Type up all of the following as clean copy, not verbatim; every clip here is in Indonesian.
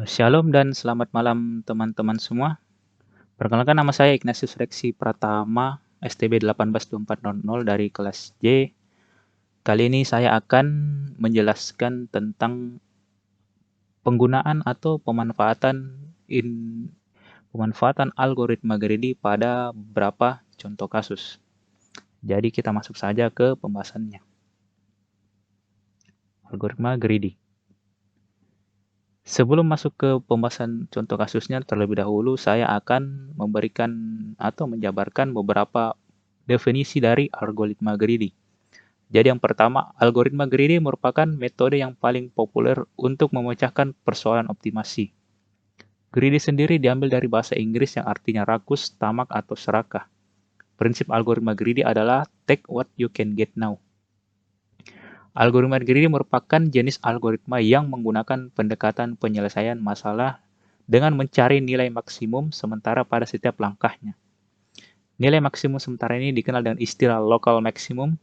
Shalom dan selamat malam teman-teman semua. Perkenalkan nama saya Ignatius Reksi Pratama, STB 182400 dari kelas J. Kali ini saya akan menjelaskan tentang penggunaan atau pemanfaatan algoritma greedy pada beberapa contoh kasus. Jadi kita masuk saja ke pembahasannya. Algoritma greedy. Sebelum masuk ke pembahasan contoh kasusnya, terlebih dahulu saya akan memberikan atau menjabarkan beberapa definisi dari algoritma greedy. Jadi yang pertama, algoritma greedy merupakan metode yang paling populer untuk memecahkan persoalan optimasi. Greedy sendiri diambil dari bahasa Inggris yang artinya rakus, tamak, atau serakah. Prinsip algoritma greedy adalah take what you can get now. Algoritma greedy merupakan jenis algoritma yang menggunakan pendekatan penyelesaian masalah dengan mencari nilai maksimum sementara pada setiap langkahnya. Nilai maksimum sementara ini dikenal dengan istilah local maximum.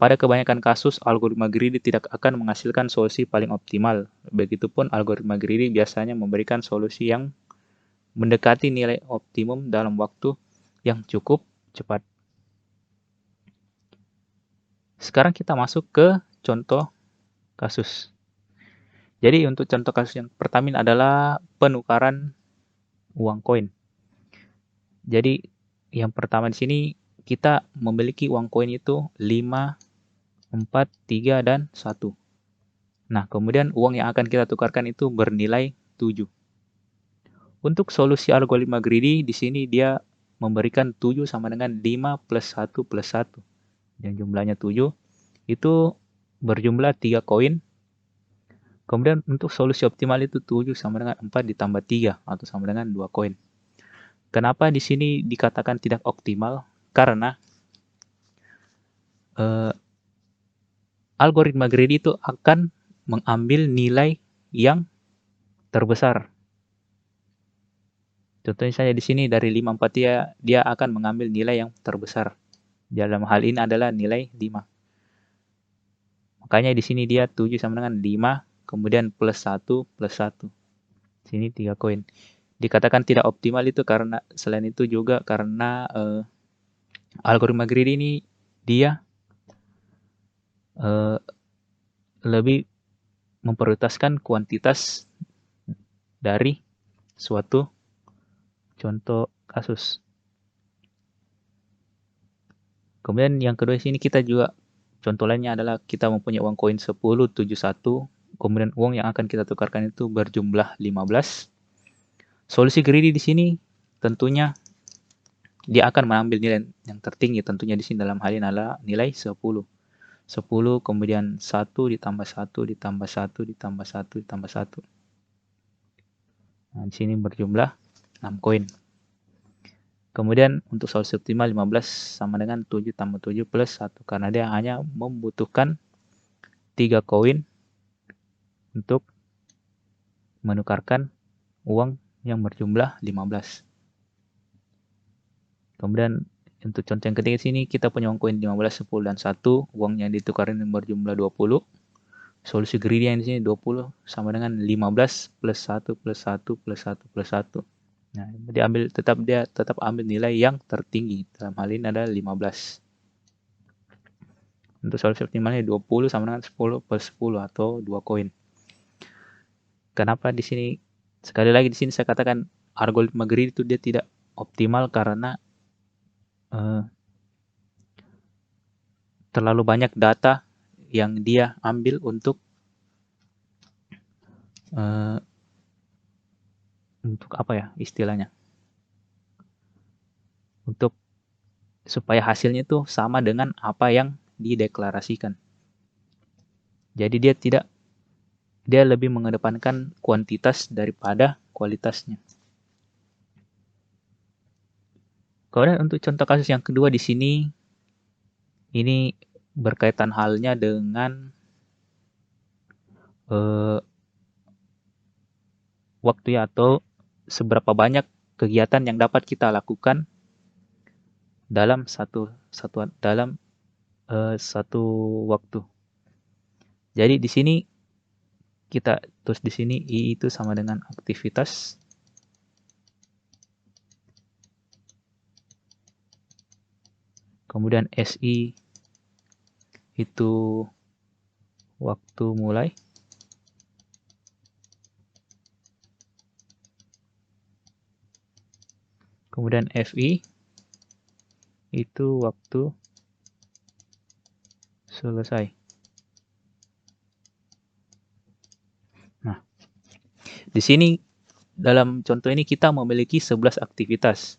Pada kebanyakan kasus, algoritma greedy tidak akan menghasilkan solusi paling optimal. Begitupun algoritma greedy biasanya memberikan solusi yang mendekati nilai optimum dalam waktu yang cukup cepat. Sekarang kita masuk ke contoh kasus. Jadi untuk contoh kasus yang pertama adalah penukaran uang koin. Jadi yang pertama di sini kita memiliki uang koin itu 5, 4, 3, dan 1. Nah, kemudian uang yang akan kita tukarkan itu bernilai 7. Untuk solusi algoritma greedy di sini dia memberikan 7 sama dengan 5 plus 1 plus 1. Yang jumlahnya 7 itu berjumlah 3 koin. Kemudian untuk solusi optimal itu 7 sama dengan 4 ditambah 3 atau sama dengan 2 koin. Kenapa di sini dikatakan tidak optimal? Karena algoritma greedy itu akan mengambil nilai yang terbesar. Contohnya saja di sini dari 5, 4 dia akan mengambil nilai yang terbesar. Dalam hal ini adalah nilai 5. Makanya di sini dia 7 sama dengan 5, kemudian plus 1 plus 1. Sini 3 koin. Dikatakan tidak optimal itu karena selain itu juga karena algoritma greedy ini dia lebih memprioritaskan kuantitas dari suatu contoh kasus. Kemudian yang kedua di sini kita juga contoh lainnya adalah kita mempunyai uang koin 10, 7, 1. Kemudian uang yang akan kita tukarkan itu berjumlah 15. Solusi greedy di sini tentunya dia akan mengambil nilai yang tertinggi. Tentunya di sini dalam hal ini adalah nilai 10. 10 kemudian 1 ditambah 1 ditambah 1 ditambah 1 ditambah 1. Nah, di sini berjumlah 6 koin. Kemudian untuk solusi optimal 15 sama dengan 7 tambah 7 plus 1. Karena dia hanya membutuhkan 3 koin untuk menukarkan uang yang berjumlah 15. Kemudian untuk contoh yang ketiga sini kita punya uang koin 15, 10, dan 1. Uang yang ditukarkan berjumlah 20. Solusi greedy yang di sini 20 sama dengan 15 plus 1 plus 1 plus 1 plus 1. Nah, dia tetap ambil nilai yang tertinggi. Dalam hal ini adalah 15. Untuk solusi optimalnya 20 sama dengan 10 plus 10 atau 2 koin. Kenapa di sini? Sekali lagi di sini saya katakan algoritma greedy itu dia tidak optimal karena terlalu banyak data yang dia ambil untuk apa ya istilahnya? Untuk supaya hasilnya itu sama dengan apa yang dideklarasikan. Jadi dia lebih mengedepankan kuantitas daripada kualitasnya. Kemudian untuk contoh kasus yang kedua di sini, ini berkaitan halnya dengan waktu atau seberapa banyak kegiatan yang dapat kita lakukan dalam satu waktu. Jadi di sini kita tulis di sini I itu sama dengan aktivitas. Kemudian SI itu waktu mulai. Kemudian FI itu waktu selesai. Nah, di sini dalam contoh ini kita memiliki 11 aktivitas.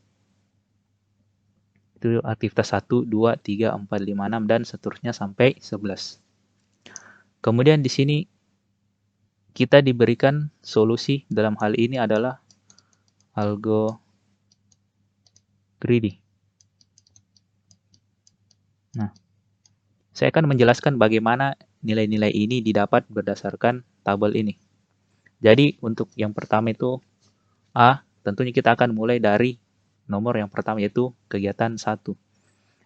Itu aktivitas 1, 2, 3, 4, 5, 6 dan seterusnya sampai 11. Kemudian di sini kita diberikan solusi, dalam hal ini adalah algoritma. Nah, saya akan menjelaskan bagaimana nilai-nilai ini didapat berdasarkan tabel ini. Jadi untuk yang pertama itu A, tentunya kita akan mulai dari nomor yang pertama yaitu kegiatan 1.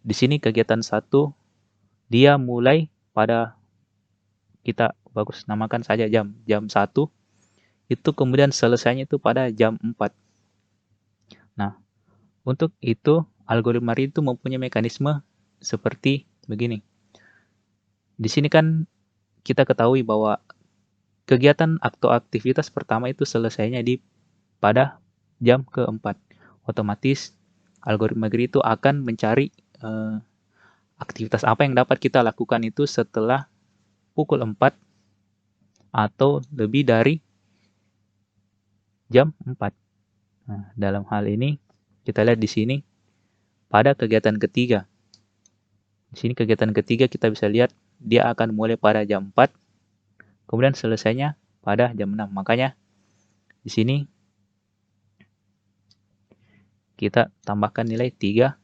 Di sini kegiatan 1 dia mulai pada, kita bagus namakan saja jam 1, itu kemudian selesainya itu pada jam 4. Nah, untuk itu algoritma itu mempunyai mekanisme seperti begini. Di sini kan kita ketahui bahwa kegiatan atau aktivitas pertama itu selesainya pada jam keempat. Otomatis algoritma Grid itu akan mencari aktivitas apa yang dapat kita lakukan itu setelah pukul 4 atau lebih dari jam 4. Nah, dalam hal ini kita lihat di sini pada kegiatan ketiga. Di sini kegiatan ketiga kita bisa lihat dia akan mulai pada jam 4, kemudian selesainya pada jam 6. Makanya di sini kita tambahkan nilai 3,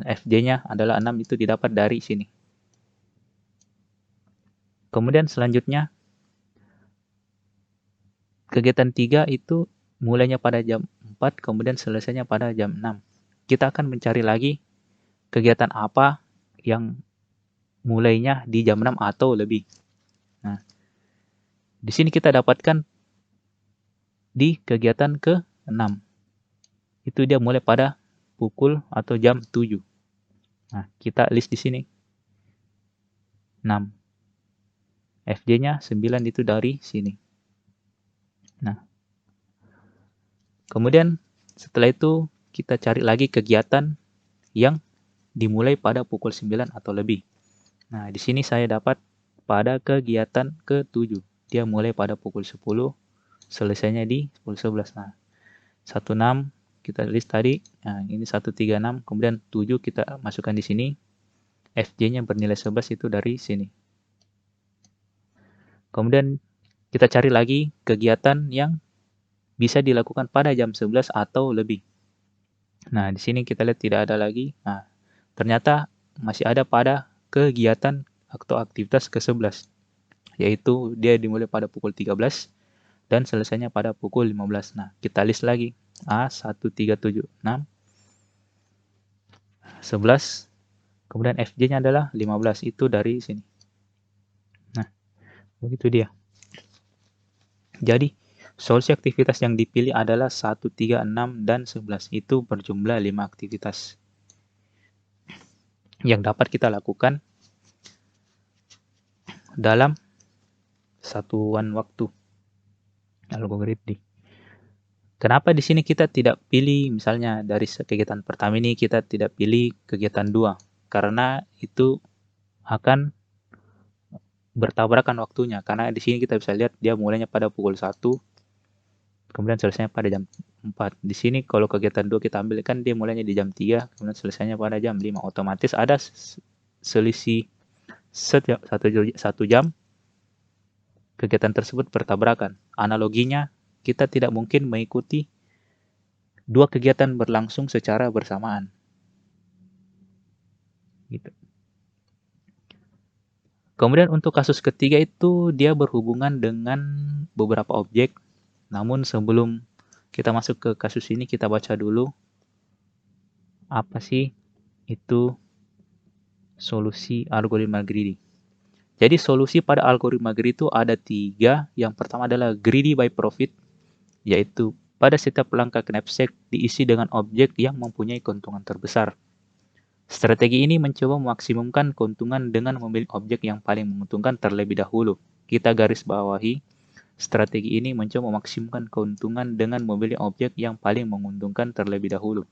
FJ-nya adalah 6, itu didapat dari sini. Kemudian selanjutnya kegiatan 3 itu mulainya pada jam 4, kemudian selesainya pada jam 6. Kita akan mencari lagi kegiatan apa yang mulainya di jam 6 atau lebih. Nah, di sini kita dapatkan di kegiatan ke-6. Itu dia mulai pada pukul atau jam 7. Nah, kita list di sini. 6. FJ-nya 9 itu dari sini. Nah, kemudian setelah itu kita cari lagi kegiatan yang dimulai pada pukul 9 atau lebih. Nah, di sini saya dapat pada kegiatan ke-7. Dia mulai pada pukul 10, selesainya di pukul 11. Nah, 16 kita list tadi. Nah, ini 136, kemudian 7 kita masukkan di sini. FJ-nya bernilai 11 itu dari sini. Kemudian kita cari lagi kegiatan yang bisa dilakukan pada jam 11 atau lebih. Nah, di sini kita lihat tidak ada lagi. Nah, ternyata masih ada pada kegiatan atau aktivitas ke-11. Yaitu dia dimulai pada pukul 13 dan selesainya pada pukul 15. Nah, kita list lagi. A1376 11, kemudian FJ-nya adalah 15, itu dari sini. Nah, begitu dia. Jadi, solusi aktivitas yang dipilih adalah 1, 3, 6, dan 11. Itu berjumlah 5 aktivitas yang dapat kita lakukan dalam satuan waktu algoritma. Kenapa di sini kita tidak pilih, misalnya dari kegiatan pertama ini kita tidak pilih kegiatan 2? Karena itu akan bertabrakan waktunya. Karena di sini kita bisa lihat dia mulainya pada pukul 1, kemudian selesainya pada jam 4. Di sini kalau kegiatan 2 kita ambil kan dia mulainya di jam 3, kemudian selesainya pada jam 5. Otomatis ada selisih 1 jam, kegiatan tersebut bertabrakan. Analoginya, kita tidak mungkin mengikuti 2 kegiatan berlangsung secara bersamaan. Gitu. Kemudian untuk kasus ketiga itu dia berhubungan dengan beberapa objek. Namun sebelum kita masuk ke kasus ini, kita baca dulu apa sih itu solusi algoritma greedy. Jadi solusi pada algoritma greedy itu ada 3. Yang pertama adalah greedy by profit, yaitu pada setiap langkah knapsack diisi dengan objek yang mempunyai keuntungan terbesar. Strategi ini mencoba memaksimumkan keuntungan dengan memilih objek yang paling menguntungkan terlebih dahulu. Kita garis bawahi, strategi ini mencoba memaksimumkan keuntungan dengan memilih objek yang paling menguntungkan terlebih dahulu.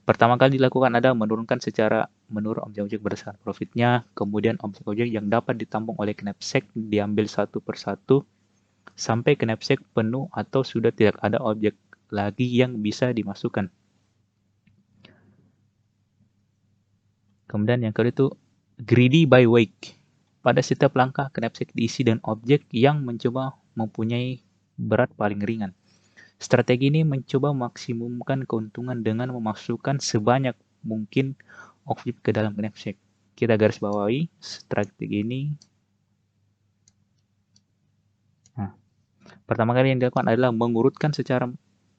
Pertama kali dilakukan adalah menurunkan objek-objek berdasarkan profitnya, kemudian objek-objek yang dapat ditampung oleh knapsack diambil satu persatu sampai knapsack penuh atau sudah tidak ada objek lagi yang bisa dimasukkan. Kemudian yang kedua itu greedy by weight. Pada setiap langkah knapsack diisi dengan objek yang mencoba mempunyai berat paling ringan. Strategi ini mencoba memaksimumkan keuntungan dengan memasukkan sebanyak mungkin objek ke dalam knapsack. Kita garis bawahi strategi ini. Nah, pertama kali yang dilakukan adalah mengurutkan secara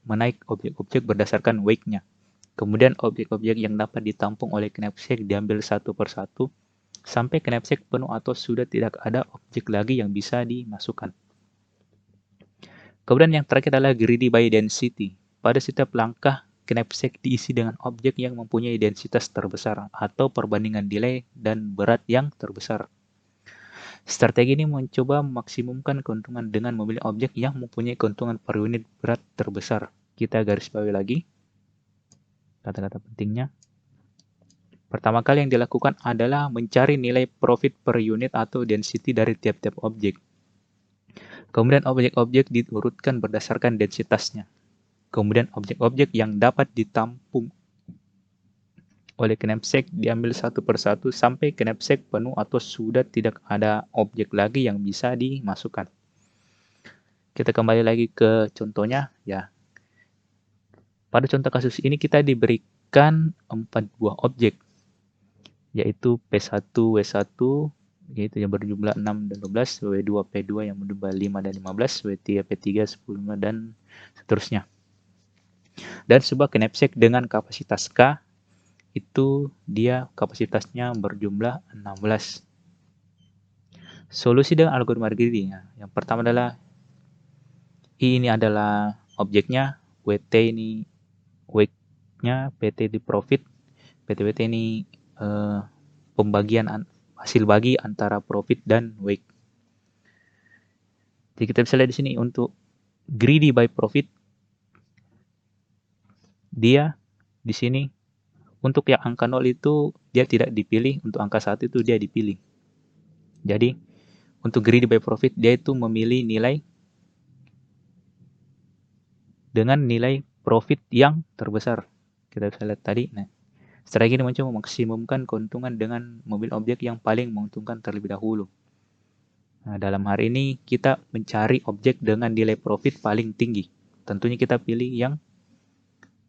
menaik objek-objek berdasarkan weight-nya. Kemudian objek-objek yang dapat ditampung oleh knapsack diambil satu persatu sampai knapsack penuh atau sudah tidak ada objek lagi yang bisa dimasukkan. Kemudian yang terakhir adalah greedy by density. Pada setiap langkah, knapsack diisi dengan objek yang mempunyai densitas terbesar atau perbandingan nilai dan berat yang terbesar. Strategi ini mencoba memaksimumkan keuntungan dengan memilih objek yang mempunyai keuntungan per unit berat terbesar. Kita garis bawahi lagi kata-kata pentingnya. Pertama kali yang dilakukan adalah mencari nilai profit per unit atau density dari tiap-tiap objek. Kemudian objek-objek diurutkan berdasarkan densitasnya. Kemudian objek-objek yang dapat ditampung oleh knapsack diambil satu persatu sampai knapsack penuh atau sudah tidak ada objek lagi yang bisa dimasukkan. Kita kembali lagi ke contohnya ya. Pada contoh kasus ini kita diberikan 4 buah objek, yaitu P1, W1, yaitu yang berjumlah 6 dan 12, W2, P2 yang berjumlah 5 dan 15, W3, P3, 10, dan seterusnya. Dan sebuah knapsack dengan kapasitas K, itu dia kapasitasnya berjumlah 16. Solusi dengan algoritma greedy. Yang pertama adalah I ini adalah objeknya, WT ini weight-nya, PT di profit, PT-WT ini pembagian hasil bagi antara profit dan weight. Jadi kita bisa lihat di sini untuk greedy by profit, dia di sini untuk yang angka 0 itu dia tidak dipilih, untuk angka 1 itu dia dipilih. Jadi untuk greedy by profit dia itu memilih nilai dengan nilai profit yang terbesar. Kita bisa lihat tadi. Nah, strategi ini mencoba memaksimumkan keuntungan dengan memilih objek yang paling menguntungkan terlebih dahulu. Nah, dalam hari ini kita mencari objek dengan nilai profit paling tinggi. Tentunya kita pilih yang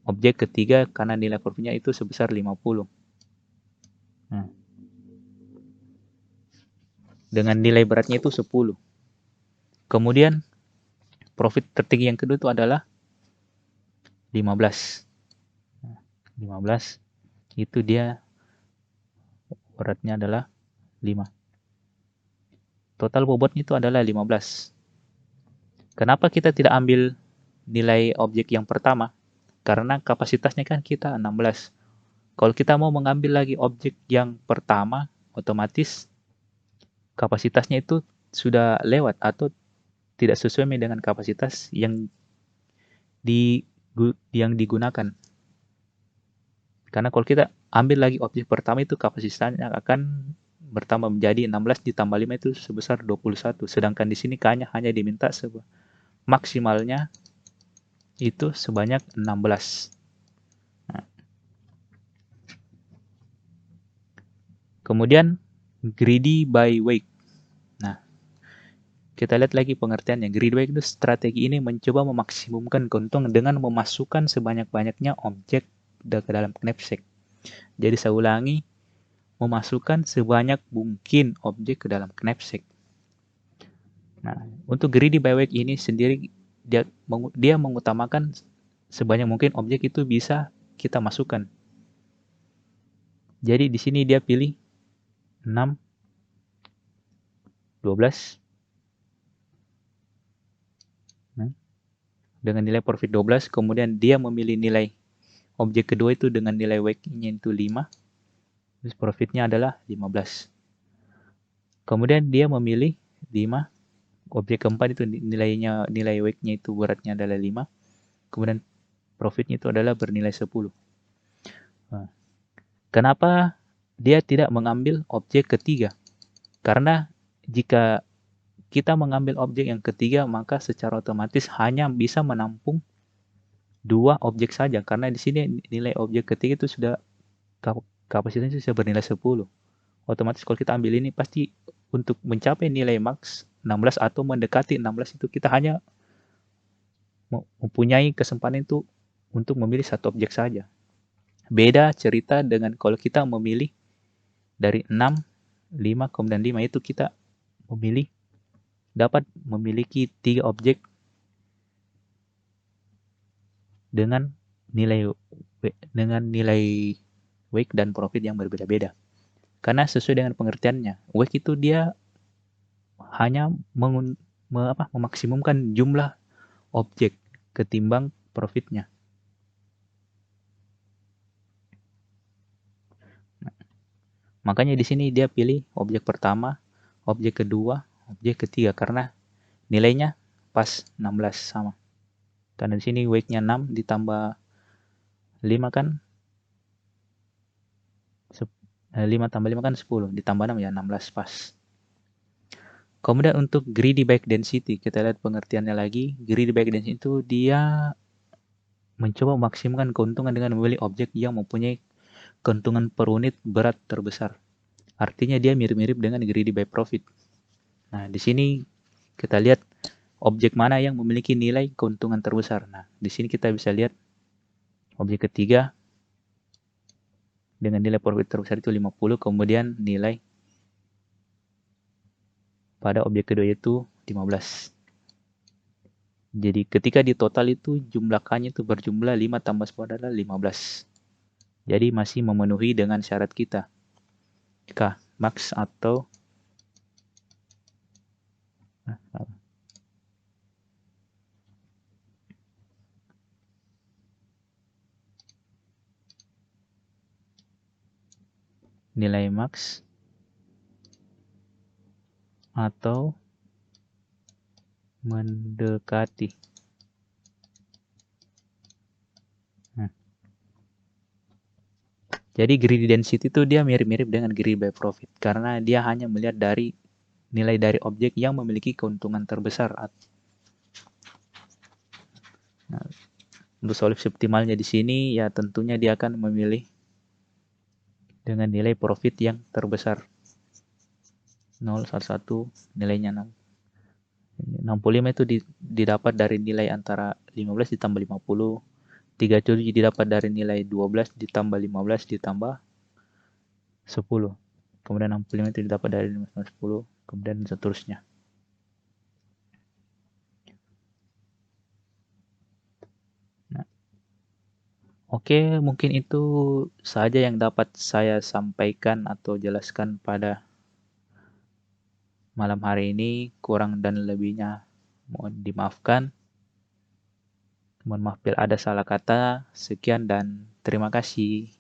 objek ketiga karena nilai profitnya itu sebesar 50. Nah, dengan nilai beratnya itu 10. Kemudian profit tertinggi yang kedua itu adalah 15. Nah, 15 itu dia beratnya adalah 5. Total bobotnya itu adalah 15. Kenapa kita tidak ambil nilai objek yang pertama? Karena kapasitasnya kan kita 16. Kalau kita mau mengambil lagi objek yang pertama, otomatis kapasitasnya itu sudah lewat atau tidak sesuai dengan kapasitas yang digunakan. Karena kalau kita ambil lagi objek pertama itu kapasitasnya akan bertambah menjadi 16 ditambah 5 itu sebesar 21. Sedangkan di sini hanya diminta maksimalnya itu sebanyak 16. Nah. Kemudian greedy by weight. Nah, kita lihat lagi pengertiannya. Greedy by weight itu strategi ini mencoba memaksimumkan keuntungan dengan memasukkan sebanyak-banyaknya objek ke dalam knapsack. Jadi saya ulangi, memasukkan sebanyak mungkin objek ke dalam knapsack. Nah, untuk greedy by weight ini sendiri dia mengutamakan sebanyak mungkin objek itu bisa kita masukkan. Jadi di sini dia pilih 6, 12. Nah, dengan nilai profit 12, kemudian dia memilih nilai objek kedua itu dengan nilai wake-nya itu 5, terus profitnya adalah 15. Kemudian dia memilih 5, objek keempat itu nilai wake-nya itu beratnya adalah 5, kemudian profitnya itu adalah bernilai 10. Nah, kenapa dia tidak mengambil objek ketiga? Karena jika kita mengambil objek yang ketiga, maka secara otomatis hanya bisa menampung 2 objek saja, karena di sini nilai objek ketiga itu sudah kapasitasnya sudah bernilai 10. Otomatis kalau kita ambil ini pasti untuk mencapai nilai max 16 atau mendekati 16 itu kita hanya mempunyai kesempatan itu untuk memilih satu objek saja. Beda cerita dengan kalau kita memilih dari 6, 5, kemudian 5 itu kita dapat memiliki 3 objek dengan nilai wake dan profit yang berbeda-beda. Karena sesuai dengan pengertiannya, wake itu dia hanya memaksimumkan jumlah objek ketimbang profitnya. Makanya di sini dia pilih objek pertama, objek kedua, objek ketiga karena nilainya pas 16 sama. Karena di sini wake-nya 6 ditambah 5 kan 5 tambah 5 kan 10, ditambah 6 ya 16 pas. Kemudian untuk greedy bike density, kita lihat pengertiannya lagi. Greedy bike density itu dia mencoba memaksimalkan keuntungan dengan memilih objek yang mempunyai keuntungan per unit berat terbesar. Artinya dia mirip-mirip dengan greedy by profit. Nah, di sini kita lihat objek mana yang memiliki nilai keuntungan terbesar. Nah, di sini kita bisa lihat objek ketiga dengan nilai profit terbesar itu 50, kemudian nilai pada objek kedua itu 15. Jadi ketika di total itu jumlah K-nya itu berjumlah 5 tambah 10 adalah 15. Jadi masih memenuhi dengan syarat kita. K max atau nilai max atau mendekati. Nah, jadi greedy density itu dia mirip-mirip dengan greedy by profit karena dia hanya melihat dari nilai dari objek yang memiliki keuntungan terbesar. Nah, untuk solusi optimalnya di sini ya tentunya dia akan memilih dengan nilai profit yang terbesar. 0, 11, nilainya 6. 65 itu didapat dari nilai antara 15 ditambah 50. 37 didapat dari nilai 12 ditambah 15 ditambah 10. Kemudian 65 itu didapat dari 10, kemudian seterusnya. Nah, oke, mungkin itu saja yang dapat saya sampaikan atau jelaskan pada malam hari ini. Kurang dan lebihnya mohon dimaafkan. Mohon maaf bila ada salah kata. Sekian dan terima kasih.